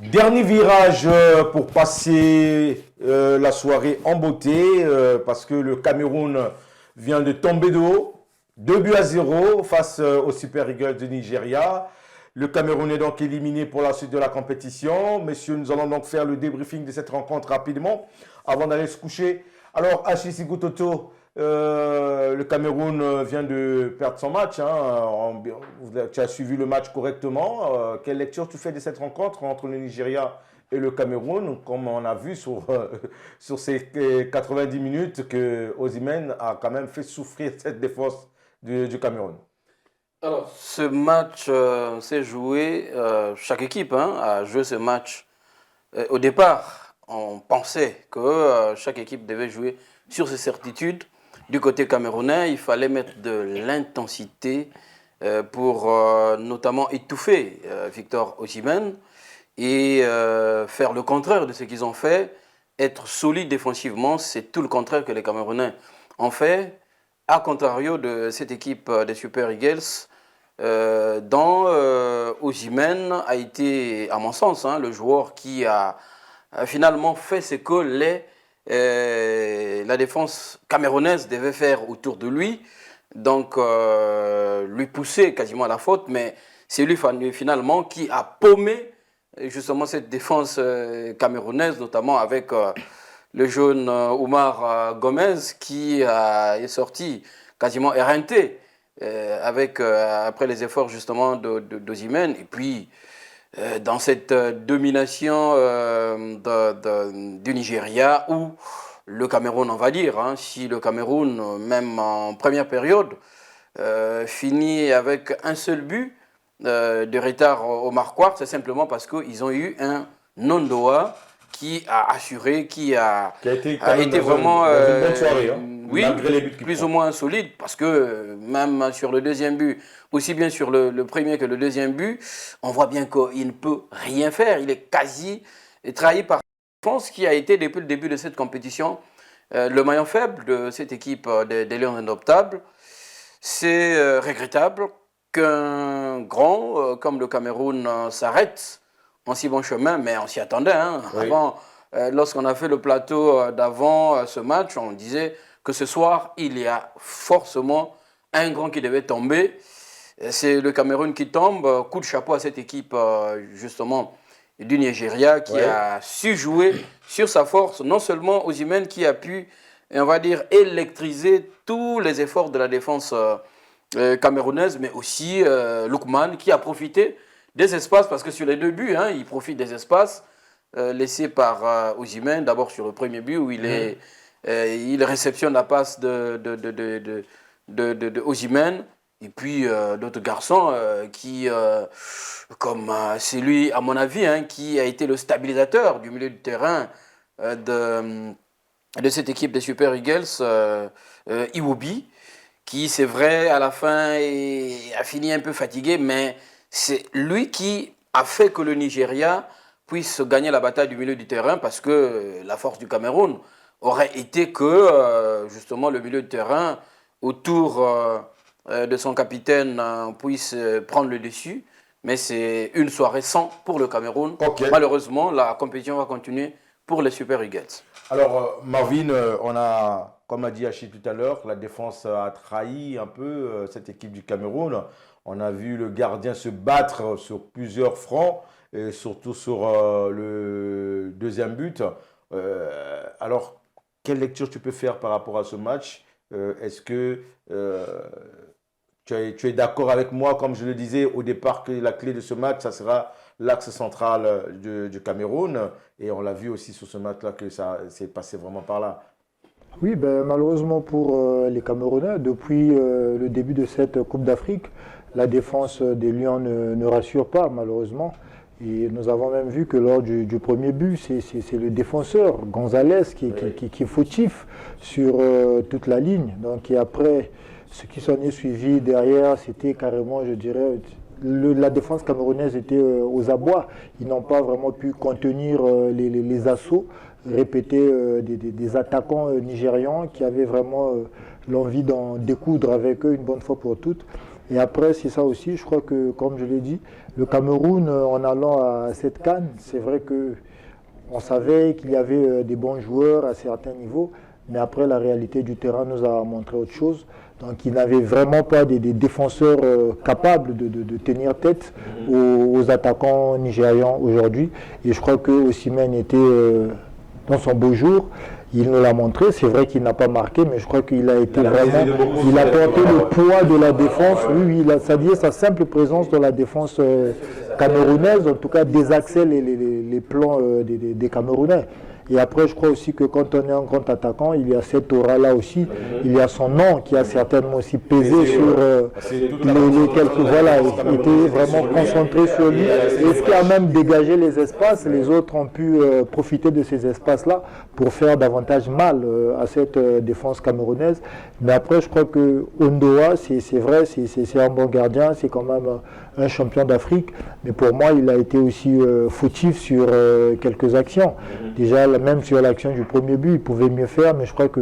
Dernier virage pour passer la soirée en beauté parce que le Cameroun vient de tomber de haut. 2 buts à 0 face aux Super Eagles de Nigeria. Le Cameroun est donc éliminé pour la suite de la compétition. Messieurs, nous allons donc faire le débriefing de cette rencontre rapidement avant d'aller se coucher. Alors, Achille Gototo, le Cameroun vient de perdre son match. Tu as suivi le match correctement. Quelle lecture tu fais de cette rencontre entre le Nigeria et le Cameroun, comme on a vu sur ces 90 minutes que Osimhen a quand même fait souffrir cette défense du Cameroun. Alors, ce match s'est joué, chaque équipe a joué ce match. Au départ, on pensait que chaque équipe devait jouer sur ses certitudes. Du côté camerounais, il fallait mettre de l'intensité pour notamment étouffer Victor Osimhen et faire le contraire de ce qu'ils ont fait. Être solide défensivement, c'est tout le contraire que les Camerounais ont fait. A contrario de cette équipe des Super Eagles, dont Osimhen a été, à mon sens, le joueur qui a finalement fait ce que la défense camerounaise devait faire autour de lui. Donc, lui pousser quasiment à la faute, mais c'est lui finalement qui a paumé justement cette défense camerounaise, notamment avec le jeune Oumar Gomez qui est sorti quasiment éreinté après les efforts justement d'Osimhen. Et puis, dans cette domination du Nigeria, où le Cameroun, on va dire, si le Cameroun, même en première période, finit avec un seul but de retard au marquoir, c'est simplement parce qu'ils ont eu un non-doa qui a assuré, qui a été vraiment, dans une bonne soirée, oui, malgré les buts qu'il plus prend. ou moins solide, parce que même sur le deuxième but, aussi bien sur le premier que le deuxième but, on voit bien qu'il ne peut rien faire. Il est quasi trahi par la défense qui a été, depuis le début de cette compétition, le maillon faible de cette équipe des Lions Indoptables. C'est regrettable qu'un grand comme le Cameroun s'arrête en si bon chemin, mais on s'y attendait. Oui. Avant, lorsqu'on a fait le plateau d'avant ce match, on disait que ce soir, il y a forcément un grand qui devait tomber. C'est le Cameroun qui tombe. Coup de chapeau à cette équipe, justement, du Nigeria, qui a su jouer sur sa force, non seulement Osimhen qui a pu, on va dire, électriser tous les efforts de la défense camerounaise, mais aussi Lookman qui a profité des espaces, parce que sur les deux buts, il profite des espaces laissés par Osimhen, d'abord sur le premier but où il réceptionne la passe de Osimhen, et puis d'autres garçons comme c'est lui, à mon avis, qui a été le stabilisateur du milieu du terrain de cette équipe des Super Eagles, Iwobi, qui, c'est vrai, à la fin a fini un peu fatigué, mais c'est lui qui a fait que le Nigeria puisse gagner la bataille du milieu du terrain, parce que la force du Cameroun aurait été que, justement, le milieu de terrain, autour de son capitaine, puisse prendre le dessus. Mais c'est une soirée sans pour le Cameroun. Okay. Malheureusement, la compétition va continuer pour les Super Eagles. Alors, Marvin, on a, comme a dit Achille tout à l'heure, la défense a trahi un peu cette équipe du Cameroun. On a vu le gardien se battre sur plusieurs fronts, et surtout sur le deuxième but. Alors, quelle lecture tu peux faire par rapport à ce match? Est-ce que tu es d'accord avec moi, comme je le disais au départ, que la clé de ce match, ça sera l'axe central du Cameroun? Et on l'a vu aussi sur ce match-là que ça s'est passé vraiment par là. Oui, malheureusement pour les Camerounais, depuis le début de cette Coupe d'Afrique, la défense des Lions ne rassure pas, malheureusement. Et nous avons même vu que lors du premier but, c'est le défenseur, Gonzalez, qui est fautif sur toute la ligne. Donc, et après, ce qui s'en est suivi derrière, c'était carrément, je dirais, la défense camerounaise était aux abois. Ils n'ont pas vraiment pu contenir les assauts répétés des attaquants nigérians qui avaient vraiment l'envie d'en découdre avec eux une bonne fois pour toutes. Et après, c'est ça aussi, je crois que, comme je l'ai dit, le Cameroun, en allant à cette CAN, c'est vrai que on savait qu'il y avait des bons joueurs à certains niveaux, mais après, la réalité du terrain nous a montré autre chose. Donc, il n'avait vraiment pas des défenseurs capables de tenir tête aux attaquants nigérians aujourd'hui. Et je crois que Osimhen était dans son beau jour. Il nous l'a montré. C'est vrai qu'il n'a pas marqué, mais je crois qu'il a été vraiment. Il a porté le poids de la défense. Oui, c'est-à-dire sa simple présence dans la défense camerounaise, en tout cas, désaxait les plans des Camerounais. Et après, je crois aussi que quand on est un grand attaquant, il y a cette aura-là aussi. Il y a son nom qui a certainement aussi pesé sur les quelques. Voilà, il était vraiment concentré sur lui. Et ce qui a même dégagé les espaces, les autres ont pu profiter de ces espaces-là pour faire davantage mal à cette défense camerounaise. Mais après, je crois que Ondoa, c'est vrai, c'est un bon gardien, c'est quand même un champion d'Afrique. Mais pour moi, il a été aussi fautif sur quelques actions. Déjà, même sur l'action du premier but, il pouvait mieux faire, mais je crois que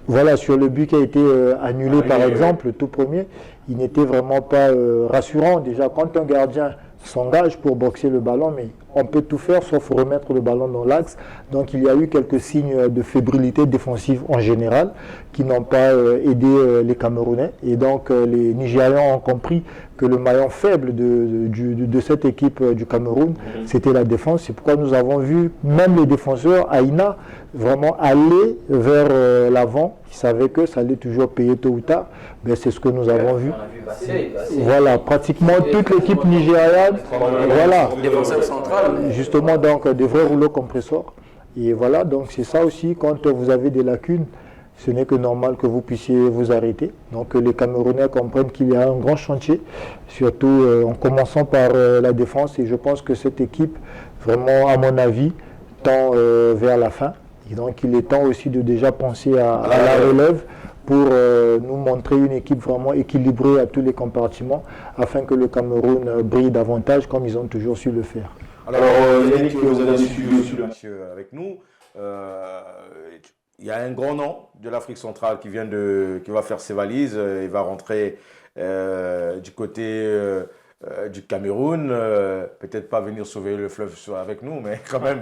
voilà, sur le but qui a été annulé par exemple, le tout premier, il n'était vraiment pas rassurant. Déjà, quand un gardien s'engage pour boxer le ballon, mais on peut tout faire sauf remettre le ballon dans l'axe. Donc il y a eu quelques signes de fébrilité défensive en général qui n'ont pas aidé les Camerounais. Et donc les Nigérians ont compris que le maillon faible de cette équipe du Cameroun, c'était la défense. C'est pourquoi nous avons vu même les défenseurs, Aïna, vraiment aller vers l'avant. Ils savaient que ça allait toujours payer tôt ou tard. Mais c'est ce que nous avons vu. Voilà, pratiquement toute l'équipe nigériane, voilà, justement, donc des vrais rouleaux compresseurs. Et voilà, donc c'est ça aussi, quand vous avez des lacunes, ce n'est que normal que vous puissiez vous arrêter. Donc les Camerounais comprennent qu'il y a un grand chantier, surtout en commençant par la défense. Et je pense que cette équipe, vraiment, à mon avis, tend vers la fin. Et donc il est temps aussi de déjà penser à la relève pour nous montrer une équipe vraiment équilibrée à tous les compartiments, afin que le Cameroun brille davantage comme ils ont toujours su le faire. Alors, Yannick, vous avez suivi aussi le match avec nous. Il y a un grand nom de l'Afrique centrale qui va faire ses valises. Il va rentrer du côté du Cameroun. Peut-être pas venir sauver le fleuve avec nous, mais quand même.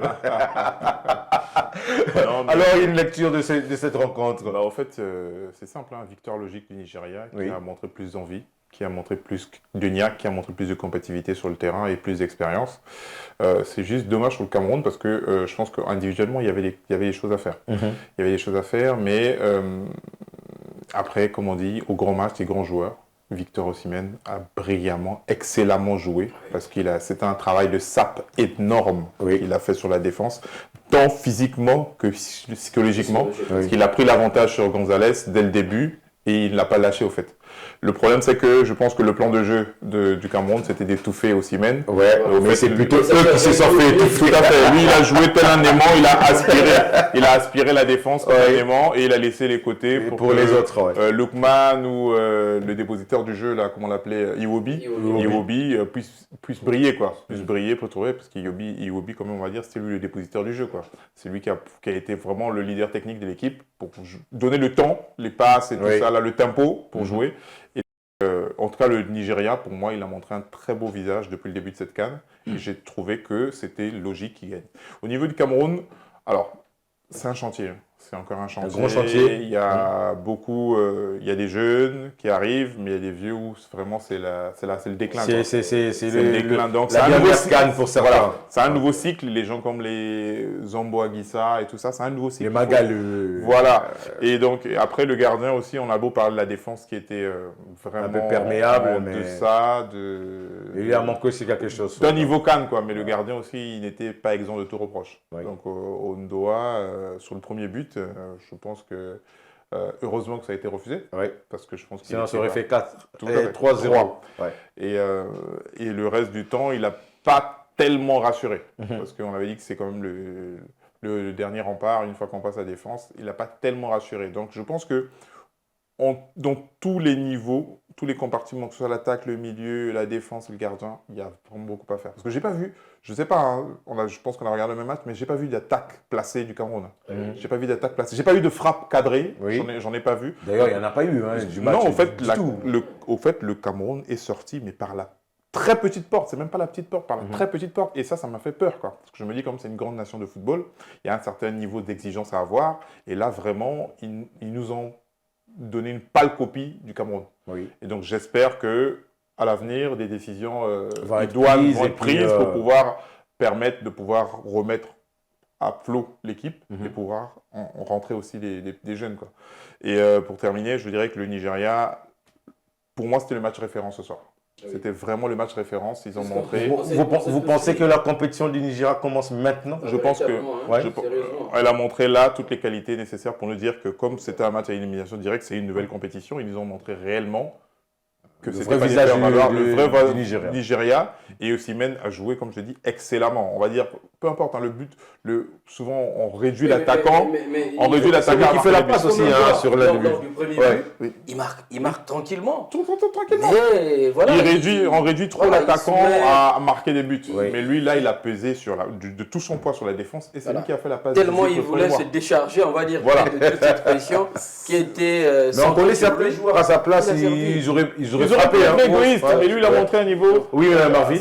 Non, mais... Alors, une lecture de cette rencontre. Bah, en fait, c'est simple. Hein. Victoire logique du Nigeria qui a montré plus d'envie, qui a montré plus de niaque, qui a montré plus de compétitivité sur le terrain et plus d'expérience. C'est juste dommage pour le Cameroun parce que je pense qu'individuellement, il y avait des choses à faire. Il y avait des choses à faire, mais après, comme on dit, au grand match, les grands joueurs. Victor Osimhen a brillamment, excellemment joué parce c'est un travail de sape énorme qu'il a fait sur la défense, tant physiquement que psychologiquement. Parce qu'il a pris l'avantage sur Gonzalez dès le début et il ne l'a pas lâché au fait. Le problème, c'est que je pense que le plan de jeu du Cameroun, c'était d'étouffer Osimhen. Ouais, mais c'est plutôt eux qui se sont fait étouffer. Tout à fait. Lui, il a joué tel un aimant, il a aspiré la défense tel un aimant et il a laissé les côtés pour les autres. Lookman ou le dépositaire du jeu, là, comment on l'appelait, Iwobi puisse briller, quoi. Puisse briller pour trouver, parce qu'Iwobi, comme on va dire, c'est lui le dépositaire du jeu, quoi. C'est lui qui a été vraiment le leader technique de l'équipe pour donner le temps, les passes et tout ça, là, le tempo pour jouer. Et en tout cas, le Nigeria, pour moi, il a montré un très beau visage depuis le début de cette CAN. Et j'ai trouvé que c'était logique qu'il gagne. Au niveau du Cameroun, alors, c'est un chantier. C'est encore un chantier. Un gros chantier. Il y a beaucoup, il y a des jeunes qui arrivent, mais il y a des vieux où vraiment c'est le déclin. C'est le déclin. Donc, la dernière CAN pour certains. Voilà. C'est un nouveau cycle. Les gens comme les Zambo Aguissa et tout ça, c'est un nouveau cycle. Les Magaleux. Voilà. Et donc, après, le gardien aussi, on a beau parler de la défense qui était vraiment un peu perméable, mais il lui a manqué aussi quelque chose. D'un niveau CAN, quoi. Mais le gardien aussi, il n'était pas exempt de tout reproche. Oui. Donc, Ondoa, sur le premier but, je pense que heureusement que ça a été refusé. Oui. Parce que je pense sinon, ça aurait fait 3-0. 3. Ouais. Et le reste du temps, il n'a pas tellement rassuré. Parce qu'on avait dit que c'est quand même le dernier rempart. Une fois qu'on passe à la défense, il n'a pas tellement rassuré. Donc, je pense que dans tous les niveaux, tous les compartiments, que ce soit l'attaque, le milieu, la défense, le gardien, il y a vraiment beaucoup à faire. Parce que j'ai pas vu, je sais pas, hein, je pense qu'on a regardé le même match, mais j'ai pas vu d'attaque placée du Cameroun. J'ai pas vu d'attaque placée. J'ai pas eu de frappe cadrée, j'en ai pas vu. D'ailleurs, il n'y en a pas eu du match. Non, au fait, le Cameroun est sorti, mais par la très petite porte, c'est même pas la petite porte, par la très petite porte. Et ça m'a fait peur, quoi. Parce que je me dis, comme c'est une grande nation de football, il y a un certain niveau d'exigence à avoir. Et là, vraiment, ils nous ont donné une pâle copie du Cameroun. Et donc, j'espère que à l'avenir, des décisions vont être prises pour pouvoir permettre de pouvoir remettre à flot l'équipe et pouvoir rentrer aussi des jeunes, quoi. Et pour terminer, je dirais que le Nigeria, pour moi, c'était le match référence ce soir. C'était vraiment le match référence. Ils ont montré. Vous pensez que la compétition du Nigeria commence maintenant? Je pense que elle a montré là toutes les qualités nécessaires pour nous dire que comme c'était un match à élimination directe, c'est une nouvelle compétition. Ils nous ont montré réellement que c'était le vrai visage du Nigeria. Et Osimhen a joué, comme je dis, excellemment. On va dire, peu importe, hein, le but, souvent on réduit l'attaquant. On réduit l'attaquant qui fait la passe aussi sur le début. Il marque tranquillement. Tranquillement. Mais voilà, on réduit trop l'attaquant à marquer des buts. Mais lui, là, il a pesé de tout son poids sur la défense. Et c'est lui qui a fait la passe. Tellement il voulait se décharger, on va dire, de toute cette pression qui était. Mais on connaît certains joueurs à sa place, ils auraient frappé. Égoïste, mais lui, il a montré un niveau. Oui, Marvin.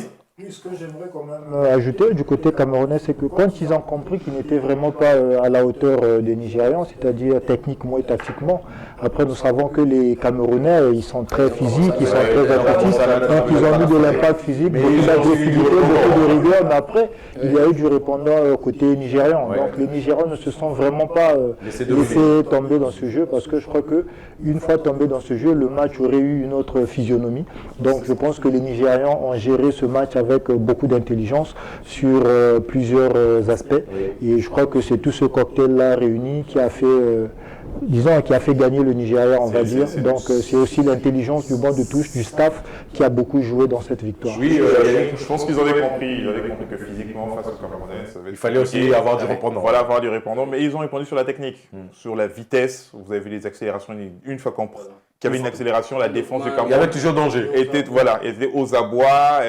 Ce que j'aimerais quand même ajouter du côté camerounais, c'est que quand ils ont compris qu'ils n'étaient vraiment pas à la hauteur des Nigérians, c'est-à-dire techniquement et tactiquement, après nous savons que les Camerounais, ils sont très physiques, ils sont très athlétiques, donc ils ont mis de l'impact physique, beaucoup d'agressivité, beaucoup de rigueur, mais après, il y a eu du répondant côté nigérian. Donc les Nigérians ne se sont vraiment pas laissés tomber dans ce jeu, parce que je crois qu'une fois tombé dans ce jeu, le match aurait eu une autre physionomie. Donc je pense que les Nigérians ont géré ce match avec beaucoup d'intelligence sur plusieurs aspects. Et je crois que c'est tout ce cocktail-là réuni qui a fait, qui a fait gagner le Nigeria, on va dire. Donc c'est aussi l'intelligence du banc de touche, du staff, qui a beaucoup joué dans cette victoire. Oui, je pense qu'ils avaient compris. Ils avaient compris que physiquement, face aux Camerounais, il fallait aussi avoir du répondant. Voilà, avoir du répondant. Mais ils ont répondu sur la technique, sur la vitesse. Vous avez vu les accélérations une fois qu'on... qu'il y avait une accélération, la défense du Cameroun. Il y avait toujours danger. Était aux abois.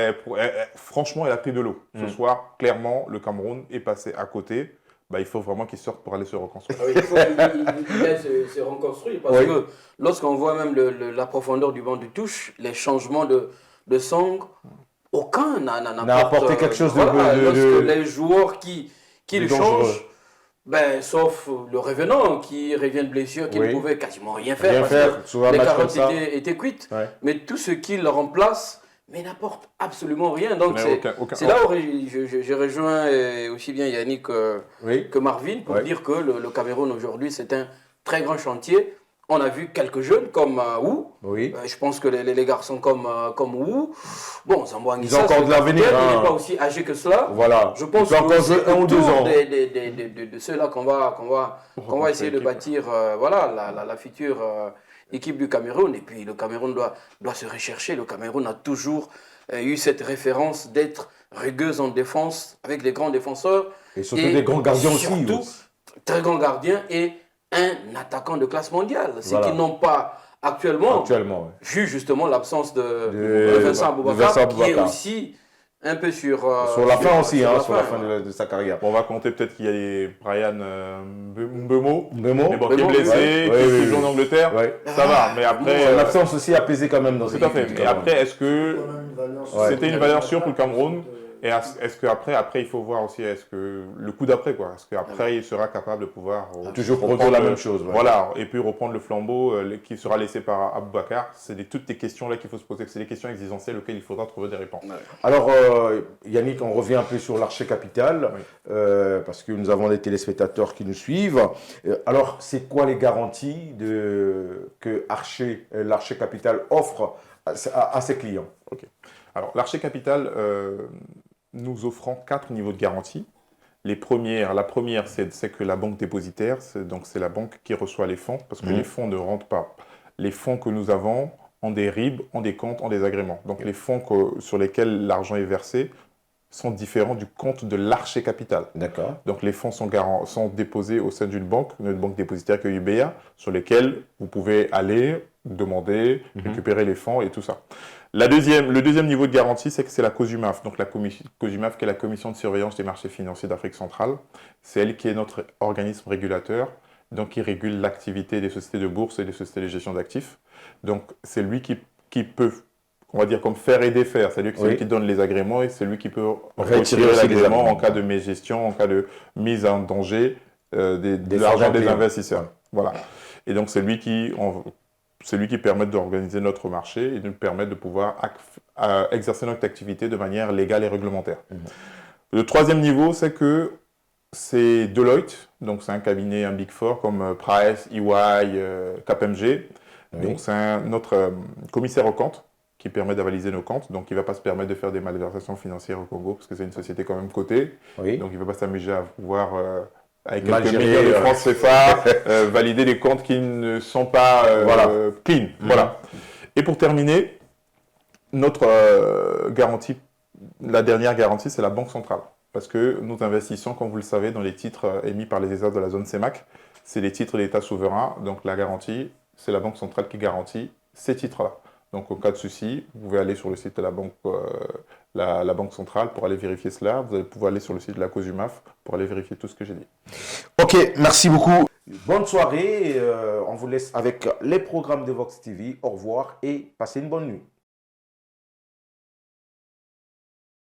Franchement, elle a pris de l'eau. Ce soir, clairement, le Cameroun est passé à côté. Il faut vraiment qu'il sorte pour aller se reconstruire. Il faut qu'il se reconstruire. Parce que lorsqu'on voit même la profondeur du banc de touche, les changements de sang, aucun n'a apporté quelque chose de... Lorsque les joueurs qui le changent, sauf le revenant qui revient de blessure, qui ne pouvait quasiment rien faire parce que les carottes étaient cuites. Mais tout ce qui le remplace, mais n'apporte absolument rien. Donc c'est là où je rejoins aussi bien Yannick que Marvin pour dire que le Cameroun aujourd'hui c'est un très grand chantier. On a vu quelques jeunes comme Wu. Je pense que les garçons comme Wu. Bon, ils ont encore de l'avenir. Il n'est pas aussi âgé que cela. Voilà. Je pense que c'est 1 ou 2 ans. De ceux-là qu'on va essayer de bâtir la future équipe du Cameroun. Et puis le Cameroun doit se rechercher. Le Cameroun a toujours eu cette référence d'être rigueuse en défense avec des grands défenseurs. Et surtout des grands gardiens aussi. Surtout, très grands gardiens et un attaquant de classe mondiale. Ce qu'ils n'ont pas actuellement. Vu justement l'absence de Vincent Aboubakar, qui est aussi un peu sur la fin aussi, sur la fin de sa carrière. On va compter peut-être qu'il y a Brian Mbeumo, qui est qui blessé, qui joue en Angleterre. Ça va, mais après... L'absence aussi a pesé quand même dans cette équipe. Tout à fait. Et après, est-ce que c'était une valeur sûre pour le Cameroun? Et est-ce qu'après, il faut voir aussi, est-ce que le coup d'après, quoi, est-ce qu'après, il sera capable de pouvoir toujours produire la même chose. Voilà, et puis reprendre le flambeau qui sera laissé par Aboubakar. C'est toutes ces questions-là qu'il faut se poser. C'est des questions existentielles auxquelles il faudra trouver des réponses. Alors, Yannick, on revient un peu sur l'Archer Capital, parce que nous avons des téléspectateurs qui nous suivent. Alors, c'est quoi les garanties que l'Archer Capital offre à ses clients? Alors, l'Archer Capital... nous offrons 4 niveaux de garantie. La première, c'est que la banque dépositaire, c'est la banque qui reçoit les fonds, parce que les fonds ne rentrent pas. Les fonds que nous avons ont des RIB, ont des comptes, ont des agréments. Donc les fonds sur lesquels l'argent est versé sont différents du compte de l'Arché Capital. D'accord. Donc les fonds sont déposés au sein d'une banque, notre banque dépositaire que UBA, sur lesquels vous pouvez aller, demander, récupérer les fonds et tout ça. Le deuxième niveau de garantie, c'est que c'est la COSUMAF. Donc la COSUMAF, qui est la Commission de surveillance des marchés financiers d'Afrique centrale, c'est elle qui est notre organisme régulateur, donc qui régule l'activité des sociétés de bourse et des sociétés de gestion d'actifs. Donc c'est lui qui peut, on va dire, comme faire et défaire. C'est-à-dire que c'est lui qui donne les agréments et c'est lui qui peut retirer l'agrément en cas de mégestion, en cas de mise en danger de l'argent des investisseurs. Voilà. Et donc c'est lui qui permet d'organiser notre marché et de nous permettre de pouvoir exercer notre activité de manière légale et réglementaire. Le troisième niveau, c'est que c'est Deloitte, donc c'est un cabinet, un Big Four comme Price, EY, KPMG. Donc c'est notre commissaire aux comptes qui permet d'avaliser nos comptes. Donc il ne va pas se permettre de faire des malversations financières au Congo parce que c'est une société quand même cotée. Donc il ne va pas s'amuser à pouvoir, avec quelques millions de francs CFA, valider des comptes qui ne sont pas clean. Voilà. Et pour terminer, notre garantie, la dernière garantie, c'est la Banque centrale. Parce que nous investissons, comme vous le savez, dans les titres émis par les États de la zone CEMAC. C'est les titres d'État souverain. Donc la garantie, c'est la Banque centrale qui garantit ces titres-là. Donc, au cas de souci, vous pouvez aller sur le site de la Banque centrale pour aller vérifier cela. Vous allez pouvoir aller sur le site de la COSUMAF pour aller vérifier tout ce que j'ai dit. Ok, merci beaucoup. Bonne soirée. On vous laisse avec les programmes de Vox TV. Au revoir et passez une bonne nuit.